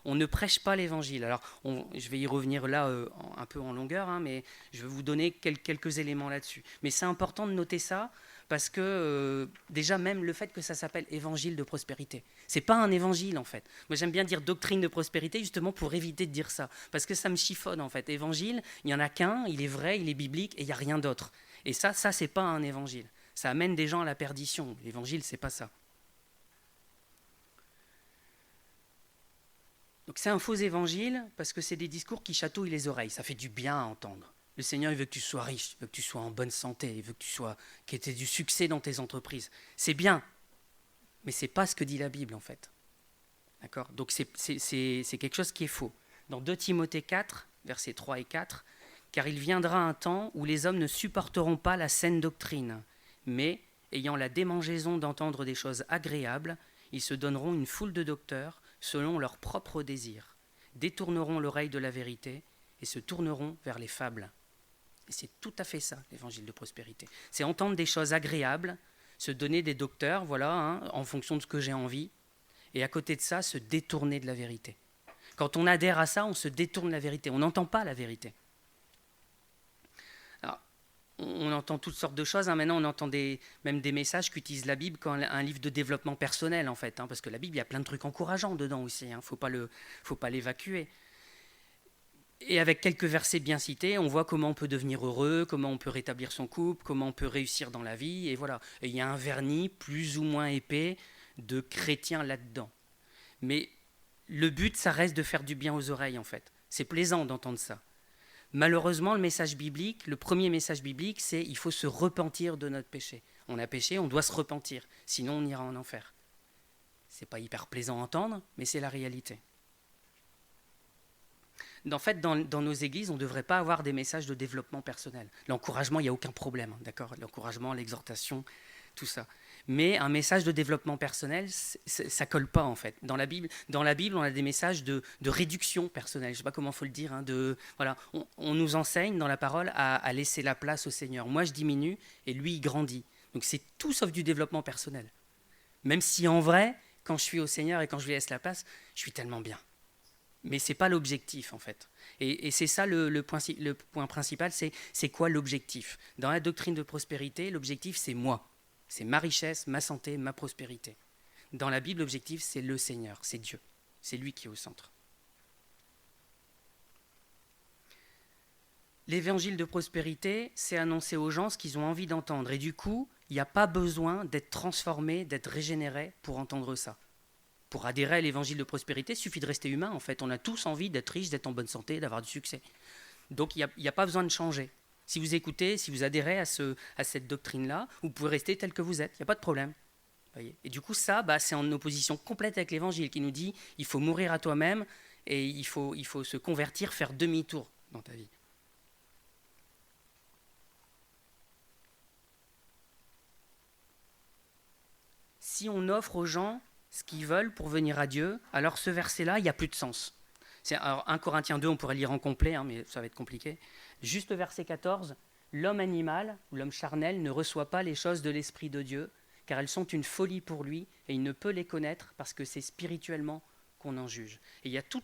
On ne prêche pas l'évangile. Alors, je vais y revenir là un peu en longueur, mais je vais vous donner quelques éléments là-dessus. Mais c'est important de noter ça, parce que déjà même le fait que ça s'appelle évangile de prospérité, c'est pas un évangile en fait. Moi j'aime bien dire doctrine de prospérité justement pour éviter de dire ça, parce que ça me chiffonne en fait. Évangile, il y en a qu'un, il est vrai, il est biblique et il y a rien d'autre. Et ça c'est pas un évangile. Ça amène des gens à la perdition. L'évangile c'est pas ça. Donc c'est un faux évangile parce que c'est des discours qui chatouillent les oreilles. Ça fait du bien à entendre. Le Seigneur, il veut que tu sois riche, il veut que tu sois en bonne santé, il veut que tu aies du succès dans tes entreprises. C'est bien, mais ce n'est pas ce que dit la Bible, en fait. D'accord ? Donc c'est quelque chose qui est faux. Dans 2 Timothée 4, versets 3 et 4, « Car il viendra un temps où les hommes ne supporteront pas la saine doctrine, mais, ayant la démangeaison d'entendre des choses agréables, ils se donneront une foule de docteurs selon leurs propres désirs, détourneront l'oreille de la vérité, et se tourneront vers les fables. Et c'est tout à fait ça, l'évangile de prospérité. C'est entendre des choses agréables, se donner des docteurs, voilà, en fonction de ce que j'ai envie, et à côté de ça, se détourner de la vérité. Quand on adhère à ça, on se détourne de la vérité, on n'entend pas la vérité. Alors, on entend toutes sortes de choses, maintenant on entend même des messages qu'utilise la Bible comme un livre de développement personnel, en fait, parce que la Bible, il y a plein de trucs encourageants dedans aussi, faut pas l'évacuer. Et avec quelques versets bien cités, on voit comment on peut devenir heureux, comment on peut rétablir son couple, comment on peut réussir dans la vie, et voilà. Et il y a un vernis plus ou moins épais de chrétiens là-dedans. Mais le but, ça reste de faire du bien aux oreilles, en fait. C'est plaisant d'entendre ça. Malheureusement, le message biblique, le premier message biblique, c'est il faut se repentir de notre péché. On a péché, on doit se repentir, sinon on ira en enfer. C'est pas hyper plaisant à entendre, mais c'est la réalité. En fait, dans nos églises, on ne devrait pas avoir des messages de développement personnel. L'encouragement, il n'y a aucun problème, d'accord ? L'encouragement, l'exhortation, tout ça. Mais un message de développement personnel, ça ne colle pas, en fait. Dans la Bible, on a des messages de réduction personnelle. Je ne sais pas comment il faut le dire. Voilà. On nous enseigne dans la parole à laisser la place au Seigneur. Moi, je diminue et lui, il grandit. Donc, c'est tout sauf du développement personnel. Même si, en vrai, quand je suis au Seigneur et quand je lui laisse la place, je suis tellement bien. Mais ce n'est pas l'objectif, en fait. Et c'est ça le point principal, c'est quoi l'objectif ? Dans la doctrine de prospérité, l'objectif, c'est moi. C'est ma richesse, ma santé, ma prospérité. Dans la Bible, l'objectif, c'est le Seigneur, c'est Dieu. C'est lui qui est au centre. L'évangile de prospérité, c'est annoncer aux gens ce qu'ils ont envie d'entendre. Et du coup, il n'y a pas besoin d'être transformé, d'être régénéré pour entendre ça. Pour adhérer à l'évangile de prospérité, il suffit de rester humain, en fait. On a tous envie d'être riche, d'être en bonne santé, d'avoir du succès. Donc, il n'y a pas besoin de changer. Si vous écoutez, si vous adhérez à cette doctrine-là, vous pouvez rester tel que vous êtes. Il n'y a pas de problème. Voyez. Et du coup, ça, c'est en opposition complète avec l'évangile qui nous dit il faut mourir à toi-même et il faut se convertir, faire demi-tour dans ta vie. Si on offre aux gens ce qu'ils veulent pour venir à Dieu, alors ce verset-là, il n'y a plus de sens. Alors 1 Corinthiens 2, on pourrait lire en complet, mais ça va être compliqué. Juste le verset 14, l'homme animal, ou l'homme charnel, ne reçoit pas les choses de l'Esprit de Dieu, car elles sont une folie pour lui, et il ne peut les connaître parce que c'est spirituellement qu'on en juge. Et il y a tout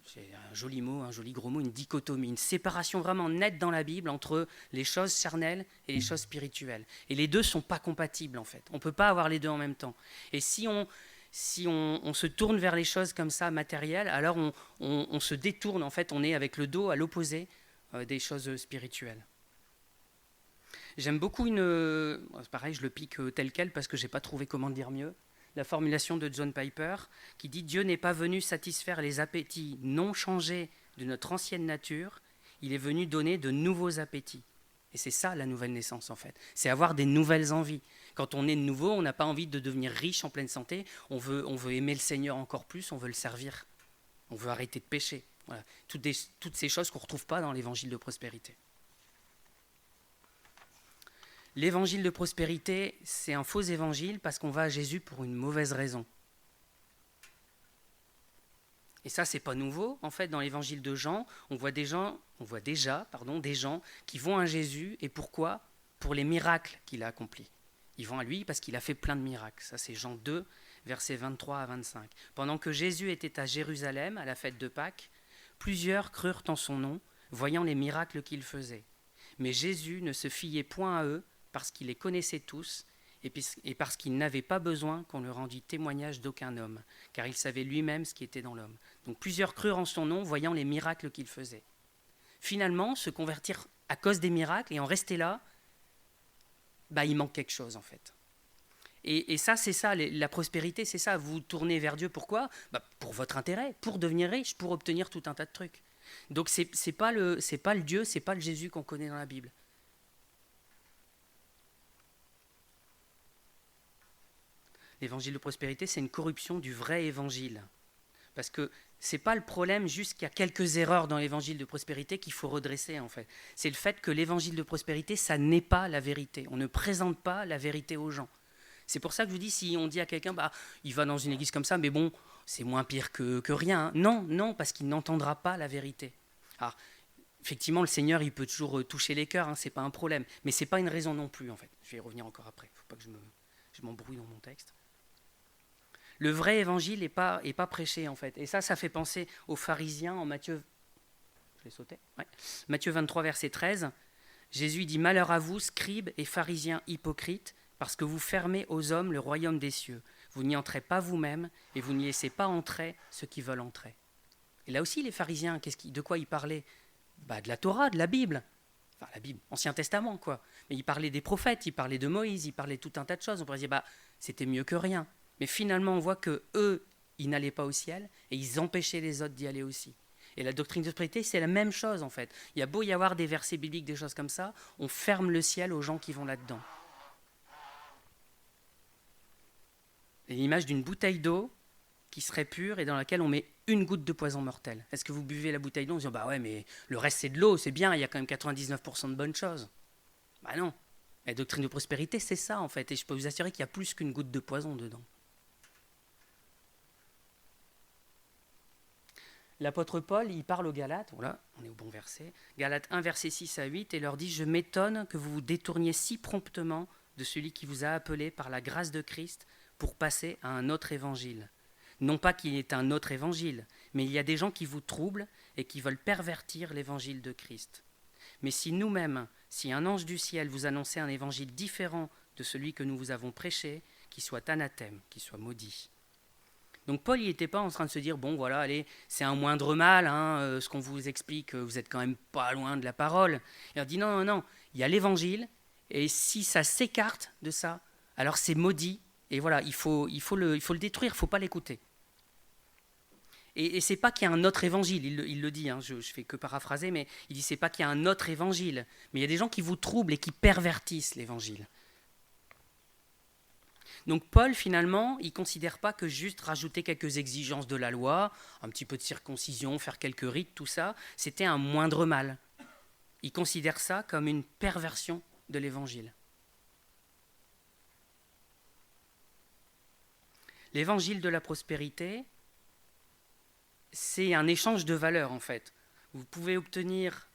c'est un joli mot, un joli gros mot, une dichotomie, une séparation vraiment nette dans la Bible entre les choses charnelles et les choses spirituelles. Et les deux ne sont pas compatibles en fait. On ne peut pas avoir les deux en même temps. Et si on se tourne vers les choses comme ça, matérielles, alors on se détourne, en fait, on est avec le dos à l'opposé des choses spirituelles. J'aime beaucoup pareil, je le pique tel quel parce que je n'ai pas trouvé comment dire mieux, la formulation de John Piper qui dit « Dieu n'est pas venu satisfaire les appétits non changés de notre ancienne nature, il est venu donner de nouveaux appétits. » Et c'est ça la nouvelle naissance en fait, c'est avoir des nouvelles envies. Quand on est de nouveau, on n'a pas envie de devenir riche en pleine santé, on veut aimer le Seigneur encore plus, on veut le servir, on veut arrêter de pécher. Voilà. Toutes ces choses qu'on ne retrouve pas dans l'évangile de prospérité. L'évangile de prospérité, c'est un faux évangile parce qu'on va à Jésus pour une mauvaise raison. Et ça, c'est pas nouveau. En fait, dans l'évangile de Jean, on voit déjà des gens qui vont à Jésus. Et pourquoi ? Pour les miracles qu'il a accomplis. Ils vont à lui parce qu'il a fait plein de miracles. Ça, c'est Jean 2, versets 23 à 25. Pendant que Jésus était à Jérusalem, à la fête de Pâques, plusieurs crurent en son nom, voyant les miracles qu'il faisait. Mais Jésus ne se fiait point à eux, parce qu'il les connaissait tous, et parce qu'il n'avait pas besoin qu'on lui rendît témoignage d'aucun homme, car il savait lui-même ce qui était dans l'homme. Donc plusieurs crurent en son nom, voyant les miracles qu'il faisait. Finalement, se convertir à cause des miracles et en rester là, il manque quelque chose en fait. Et ça, c'est ça, la prospérité, c'est ça. Vous tournez vers Dieu, pourquoi ? Pour votre intérêt, pour devenir riche, pour obtenir tout un tas de trucs. Donc c'est pas le Dieu, c'est pas le Jésus qu'on connaît dans la Bible. L'évangile de prospérité, c'est une corruption du vrai évangile. Parce que ce n'est pas le problème juste qu'il y a quelques erreurs dans l'évangile de prospérité qu'il faut redresser en fait. C'est le fait que l'évangile de prospérité, ça n'est pas la vérité. On ne présente pas la vérité aux gens. C'est pour ça que je vous dis, si on dit à quelqu'un, il va dans une église comme ça, mais bon, c'est moins pire que rien. Non, parce qu'il n'entendra pas la vérité. Alors, effectivement, le Seigneur, il peut toujours toucher les cœurs, hein, c'est pas un problème. Mais c'est pas une raison non plus, en fait. Je vais y revenir encore après. Faut pas que je m'embrouille dans mon texte. Le vrai évangile n'est pas prêché, en fait. Et ça fait penser aux pharisiens en Matthieu. Je l'ai sauté, ouais. Matthieu 23, verset 13. Jésus dit « Malheur à vous, scribes et pharisiens hypocrites, parce que vous fermez aux hommes le royaume des cieux. Vous n'y entrez pas vous-même, et vous n'y laissez pas entrer ceux qui veulent entrer. » Et là aussi, les pharisiens, de quoi ils parlaient ? De la Torah, de la Bible. Enfin, la Bible, Ancien Testament, quoi. Mais ils parlaient des prophètes, ils parlaient de Moïse, ils parlaient tout un tas de choses. On pourrait dire, c'était mieux que rien. Mais finalement, on voit que eux, ils n'allaient pas au ciel, et ils empêchaient les autres d'y aller aussi. Et la doctrine de prospérité, c'est la même chose, en fait. Il y a beau y avoir des versets bibliques, des choses comme ça, on ferme le ciel aux gens qui vont là-dedans. Et l'image d'une bouteille d'eau qui serait pure et dans laquelle on met une goutte de poison mortel. Est-ce que vous buvez la bouteille d'eau en disant ouais, mais le reste c'est de l'eau, c'est bien, il y a quand même 99% de bonnes choses. Non. La doctrine de prospérité, c'est ça en fait. Et je peux vous assurer qu'il y a plus qu'une goutte de poison dedans. L'apôtre Paul, il parle aux Galates, voilà, on est au bon verset, Galates 1, verset 6 à 8, et leur dit « Je m'étonne que vous vous détourniez si promptement de celui qui vous a appelé par la grâce de Christ pour passer à un autre évangile. Non pas qu'il y ait un autre évangile, mais il y a des gens qui vous troublent et qui veulent pervertir l'évangile de Christ. Mais si nous-mêmes, si un ange du ciel vous annonçait un évangile différent de celui que nous vous avons prêché, qu'il soit anathème, qu'il soit maudit. » Donc Paul, il n'était pas en train de se dire, bon voilà, allez, c'est un moindre mal, ce qu'on vous explique, vous êtes quand même pas loin de la parole. Il leur dit, non, il y a l'évangile, et si ça s'écarte de ça, alors c'est maudit, et voilà, il faut le détruire, il ne faut pas l'écouter. Et c'est pas qu'il y a un autre évangile, il le dit, je fais que paraphraser, mais il dit c'est pas qu'il y a un autre évangile, mais il y a des gens qui vous troublent et qui pervertissent l'évangile. Donc Paul, finalement, il ne considère pas que juste rajouter quelques exigences de la loi, un petit peu de circoncision, faire quelques rites, tout ça, c'était un moindre mal. Il considère ça comme une perversion de l'évangile. L'évangile de la prospérité, c'est un échange de valeurs, en fait. Vous pouvez obtenir...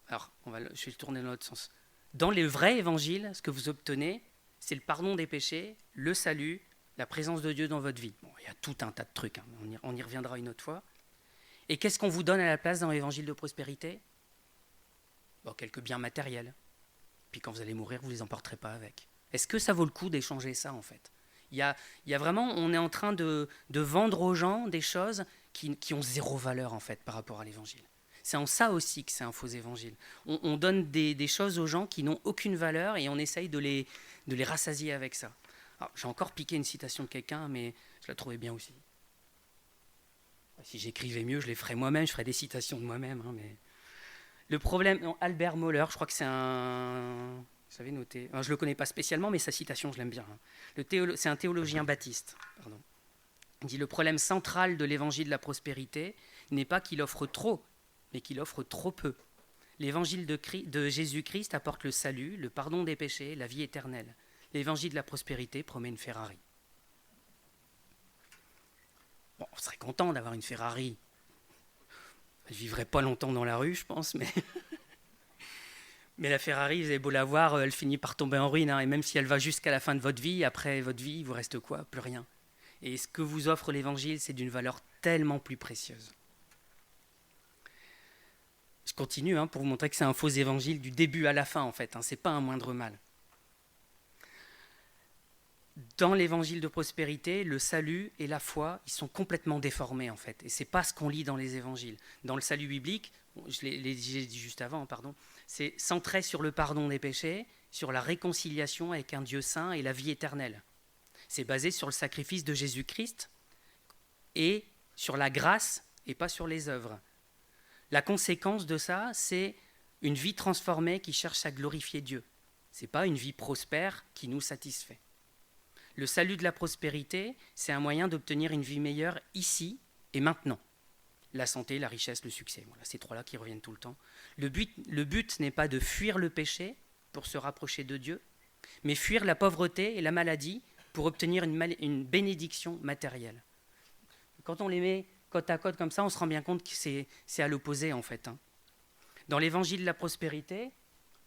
Alors, je vais le tourner dans l'autre sens. Dans le vrai évangile, ce que vous obtenez, c'est le pardon des péchés, le salut, la présence de Dieu dans votre vie. Bon, il y a tout un tas de trucs, on y reviendra une autre fois. Et qu'est-ce qu'on vous donne à la place dans l'évangile de prospérité ? Quelques biens matériels. Puis quand vous allez mourir, vous ne les emporterez pas avec. Est-ce que ça vaut le coup d'échanger ça, en fait ? Il y a vraiment, on est en train de vendre aux gens des choses qui ont zéro valeur, en fait, par rapport à l'évangile. C'est en ça aussi que c'est un faux évangile. On donne des choses aux gens qui n'ont aucune valeur et on essaye de les rassasier avec ça. Alors, j'ai encore piqué une citation de quelqu'un, mais je la trouvais bien aussi. Si j'écrivais mieux, je les ferais moi-même, je ferais des citations de moi-même. Mais... Le problème, Albert Mohler, je crois que c'est un... Vous savez noter. Je ne le connais pas spécialement, mais sa citation, je l'aime bien. C'est un théologien baptiste. Pardon. Il dit « Le problème central de l'évangile de la prospérité n'est pas qu'il offre trop, mais qu'il offre trop peu. L'évangile de Jésus-Christ apporte le salut, le pardon des péchés, la vie éternelle. L'évangile de la prospérité promet une Ferrari. » Bon, on serait content d'avoir une Ferrari. Elle ne vivrait pas longtemps dans la rue, je pense, mais... Mais la Ferrari, vous avez beau la voir, elle finit par tomber en ruine. Et même si elle va jusqu'à la fin de votre vie, après votre vie, il vous reste quoi ? Plus rien. Et ce que vous offre l'Évangile, c'est d'une valeur tellement plus précieuse. Je continue pour vous montrer que c'est un faux évangile du début à la fin, en fait. Ce n'est pas un moindre mal. Dans l'évangile de prospérité, le salut et la foi, ils sont complètement déformés, en fait. Et ce n'est pas ce qu'on lit dans les évangiles. Dans le salut biblique, j'ai dit juste avant, c'est centré sur le pardon des péchés, sur la réconciliation avec un Dieu saint et la vie éternelle. C'est basé sur le sacrifice de Jésus-Christ et sur la grâce et pas sur les œuvres. La conséquence de ça, c'est une vie transformée qui cherche à glorifier Dieu. Ce n'est pas une vie prospère qui nous satisfait. Le salut de la prospérité, c'est un moyen d'obtenir une vie meilleure ici et maintenant. La santé, la richesse, le succès. Voilà, ces trois-là qui reviennent tout le temps. Le but n'est pas de fuir le péché pour se rapprocher de Dieu, mais fuir la pauvreté et la maladie pour obtenir une bénédiction matérielle. Quand on les met côte à côte comme ça, on se rend bien compte que c'est à l'opposé en fait. Dans l'évangile de la prospérité,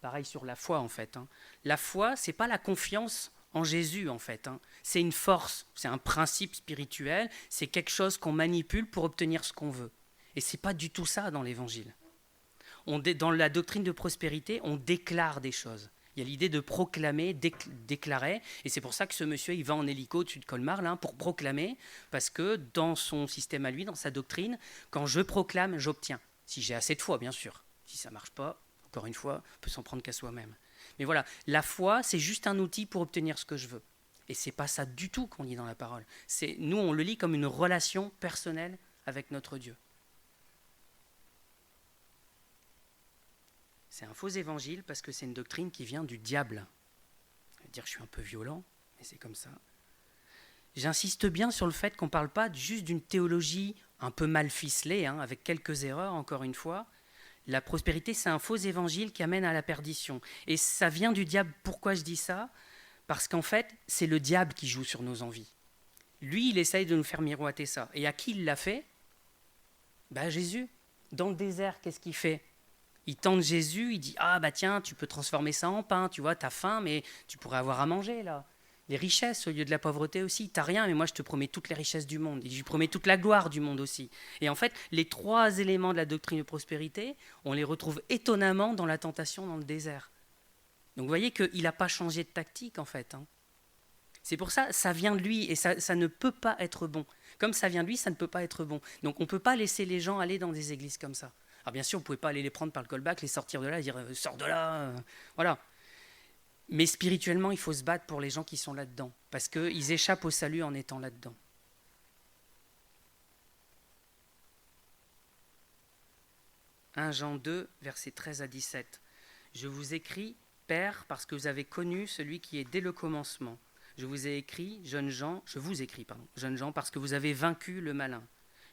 pareil sur la foi en fait. La foi, c'est pas la confiance en Jésus en fait. C'est une force, c'est un principe spirituel, c'est quelque chose qu'on manipule pour obtenir ce qu'on veut. Et c'est pas du tout ça dans l'évangile. Dans la doctrine de prospérité, on déclare des choses. Il y a l'idée de proclamer, déclarer, et c'est pour ça que ce monsieur, il va en hélico au-dessus de Colmar, là, pour proclamer, parce que dans son système à lui, dans sa doctrine, quand je proclame, j'obtiens. Si j'ai assez de foi, bien sûr. Si ça ne marche pas, encore une fois, on peut s'en prendre qu'à soi-même. Mais voilà, la foi, c'est juste un outil pour obtenir ce que je veux. Et c'est pas ça du tout qu'on lit dans la parole. Nous, on le lit comme une relation personnelle avec notre Dieu. C'est un faux évangile parce que c'est une doctrine qui vient du diable. Je vais dire que je suis un peu violent, mais c'est comme ça. J'insiste bien sur le fait qu'on ne parle pas juste d'une théologie un peu mal ficelée, avec quelques erreurs, encore une fois. La prospérité, c'est un faux évangile qui amène à la perdition. Et ça vient du diable. Pourquoi je dis ça ? Parce qu'en fait, c'est le diable qui joue sur nos envies. Lui, il essaye de nous faire miroiter ça. Et à qui il l'a fait ? Jésus. Dans le désert, qu'est-ce qu'il fait ? Il tente Jésus, il dit « Ah tiens, tu peux transformer ça en pain, tu vois, t'as faim, mais tu pourrais avoir à manger là. Les richesses au lieu de la pauvreté aussi, t'as rien, mais moi je te promets toutes les richesses du monde, et je promets toute la gloire du monde aussi. » Et en fait, les trois éléments de la doctrine de prospérité, on les retrouve étonnamment dans la tentation dans le désert. Donc vous voyez qu'il n'a pas changé de tactique en fait. C'est pour ça, ça vient de lui, et ça ne peut pas être bon. Comme ça vient de lui, ça ne peut pas être bon. Donc on ne peut pas laisser les gens aller dans des églises comme ça. Alors bien sûr, vous ne pouvez pas aller les prendre par le callback, les sortir de là et dire « sors de là !» Voilà. Mais spirituellement, il faut se battre pour les gens qui sont là-dedans, parce qu'ils échappent au salut en étant là-dedans. « 1 Jean 2, versets 13 à 17. « Je vous écris, Père, parce que vous avez connu celui qui est dès le commencement. Je vous écris, jeunes gens, parce que vous avez vaincu le malin.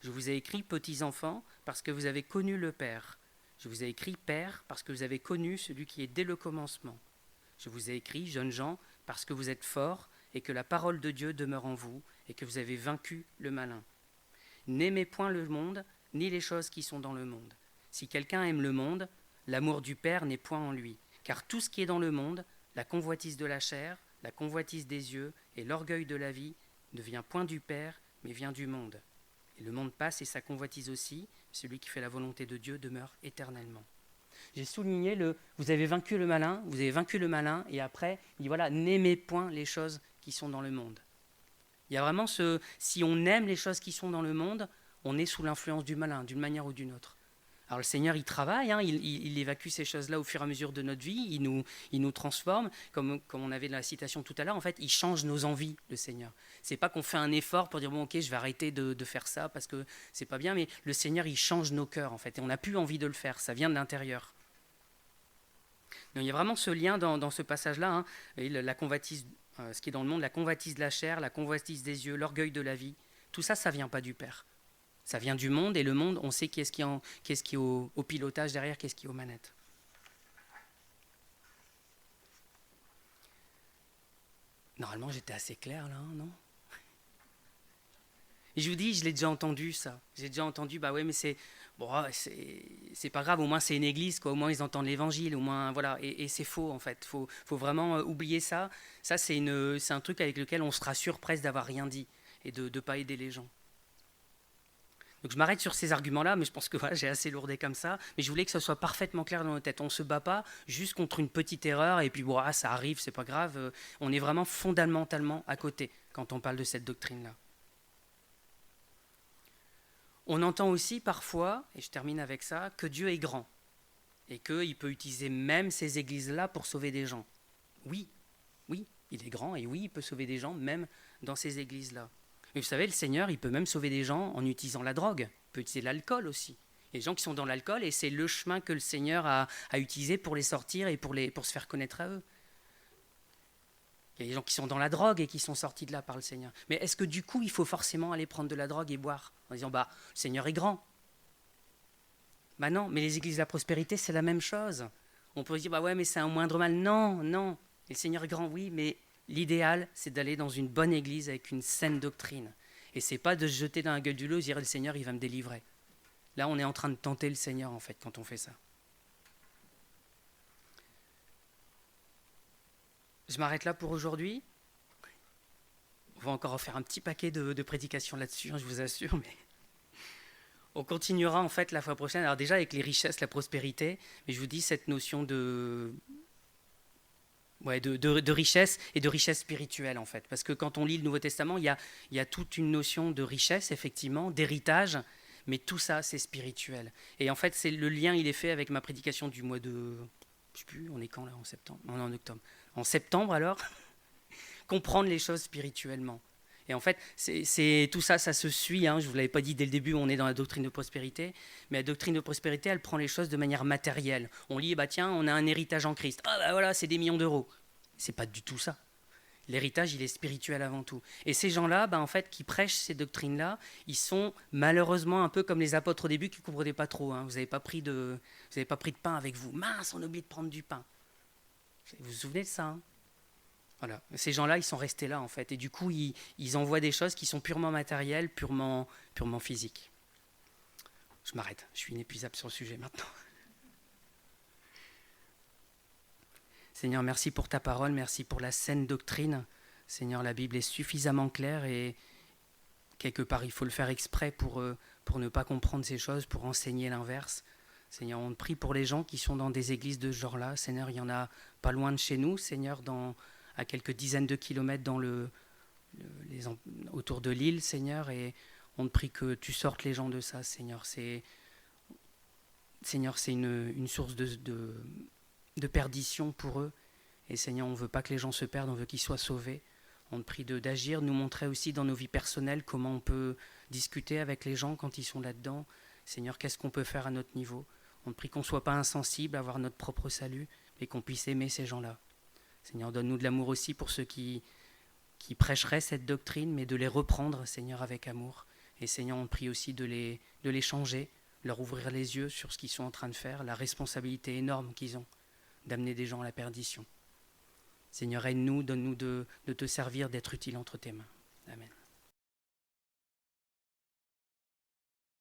Je vous ai écrit, petits enfants, parce que vous avez connu le Père. Je vous ai écrit, Père, parce que vous avez connu celui qui est dès le commencement. Je vous ai écrit, jeunes gens, parce que vous êtes forts et que la parole de Dieu demeure en vous et que vous avez vaincu le malin. N'aimez point le monde, ni les choses qui sont dans le monde. Si quelqu'un aime le monde, l'amour du Père n'est point en lui. Car tout ce qui est dans le monde, la convoitise de la chair, la convoitise des yeux et l'orgueil de la vie, ne vient point du Père, mais vient du monde. Et le monde passe et sa convoitise aussi, celui qui fait la volonté de Dieu demeure éternellement. » J'ai souligné vous avez vaincu le malin, et après, il dit voilà, n'aimez point les choses qui sont dans le monde. Il y a vraiment si on aime les choses qui sont dans le monde, on est sous l'influence du malin, d'une manière ou d'une autre. Alors le Seigneur, il travaille, il évacue ces choses-là au fur et à mesure de notre vie, il nous transforme, comme on avait la citation tout à l'heure, en fait, il change nos envies, le Seigneur. C'est pas qu'on fait un effort pour dire, bon ok, je vais arrêter de faire ça parce que c'est pas bien, mais le Seigneur, il change nos cœurs, en fait, et on n'a plus envie de le faire, ça vient de l'intérieur. Donc, il y a vraiment ce lien dans ce passage-là, la convoitise, ce qui est dans le monde, la convoitise de la chair, la convoitise des yeux, l'orgueil de la vie, tout ça, ça vient pas du Père. Ça vient du monde, et le monde, on sait qu'est-ce qui est au pilotage derrière, qu'est-ce qui est aux manettes. Normalement, j'étais assez clair là, non ? Et je vous dis, je l'ai déjà entendu ça. J'ai déjà entendu, ouais, mais c'est pas grave, au moins c'est une église, quoi. Au moins ils entendent l'évangile, au moins, voilà. Et c'est faux en fait. Faut vraiment oublier ça. Ça, c'est un truc avec lequel on se rassure presque d'avoir rien dit et de ne pas aider les gens. Donc je m'arrête sur ces arguments-là, mais je pense que j'ai assez lourdé comme ça. Mais je voulais que ça soit parfaitement clair dans nos têtes. On ne se bat pas juste contre une petite erreur et puis ça arrive, c'est pas grave. On est vraiment fondamentalement à côté quand on parle de cette doctrine-là. On entend aussi parfois, et je termine avec ça, que Dieu est grand et qu'il peut utiliser même ces églises-là pour sauver des gens. Oui, il est grand et oui, il peut sauver des gens même dans ces églises-là. Mais vous savez, le Seigneur, il peut même sauver des gens en utilisant la drogue. Il peut utiliser l'alcool aussi. Il y a des gens qui sont dans l'alcool et c'est le chemin que le Seigneur a utilisé pour les sortir et pour se faire connaître à eux. Il y a des gens qui sont dans la drogue et qui sont sortis de là par le Seigneur. Mais est-ce que du coup, il faut forcément aller prendre de la drogue et boire en disant, le Seigneur est grand ? Non, mais les églises de la prospérité, c'est la même chose. On peut se dire, ouais, mais c'est un moindre mal. Non. Et le Seigneur est grand, oui, mais l'idéal, c'est d'aller dans une bonne église avec une saine doctrine. Et c'est pas de se jeter dans la gueule du loup et dire le Seigneur, il va me délivrer. Là, on est en train de tenter le Seigneur, en fait, quand on fait ça. Je m'arrête là pour aujourd'hui. On va encore faire un petit paquet de prédications là-dessus, je vous assure, mais on continuera en fait la fois prochaine. Alors déjà avec les richesses, la prospérité, mais je vous dis cette notion de richesse et de richesse spirituelle en fait. Parce que quand on lit le Nouveau Testament, il y a toute une notion de richesse, effectivement, d'héritage, mais tout ça, c'est spirituel. Et en fait, le lien, il est fait avec ma prédication du mois de... Je sais plus, on est quand là, en septembre? Non, en octobre. En septembre alors, comprendre les choses spirituellement. Et en fait, c'est tout ça, ça se suit. Hein, je ne vous l'avais pas dit dès le début, on est dans la doctrine de prospérité. Mais la doctrine de prospérité, elle prend les choses de manière matérielle. On lit, bah tiens, on a un héritage en Christ. Ah bah voilà, c'est des millions d'euros. C'est pas du tout ça. L'héritage, il est spirituel avant tout. Et ces gens-là, bah, en fait, qui prêchent ces doctrines-là, ils sont malheureusement un peu comme les apôtres au début qui ne comprenaient pas trop. Hein. Vous n'avez pas pris de pain avec vous. Mince, on oublie de prendre du pain. Vous vous souvenez de ça, hein? Voilà. Ces gens-là, ils sont restés là, en fait. Et du coup, ils envoient des choses qui sont purement matérielles, purement physiques. Je m'arrête. Je suis inépuisable sur le sujet maintenant. Seigneur, merci pour ta parole. Merci pour la saine doctrine. Seigneur, la Bible est suffisamment claire et quelque part, il faut le faire exprès pour ne pas comprendre ces choses, pour enseigner l'inverse. Seigneur, on te prie pour les gens qui sont dans des églises de ce genre-là. Seigneur, il y en a pas loin de chez nous. Seigneur, à quelques dizaines de kilomètres autour de l'île, Seigneur, et on te prie que tu sortes les gens de ça, Seigneur. Seigneur, c'est une source de perdition pour eux. Et Seigneur, on ne veut pas que les gens se perdent, on veut qu'ils soient sauvés. On te prie d'agir, nous montrer aussi dans nos vies personnelles comment on peut discuter avec les gens quand ils sont là-dedans. Seigneur, qu'est-ce qu'on peut faire à notre niveau? On te prie qu'on ne soit pas insensible à avoir notre propre salut, mais qu'on puisse aimer ces gens-là. Seigneur, donne-nous de l'amour aussi pour ceux qui prêcheraient cette doctrine, mais de les reprendre, Seigneur, avec amour. Et Seigneur, on prie aussi de les changer, leur ouvrir les yeux sur ce qu'ils sont en train de faire, la responsabilité énorme qu'ils ont d'amener des gens à la perdition. Seigneur, aide-nous, donne-nous de te servir, d'être utile entre tes mains. Amen.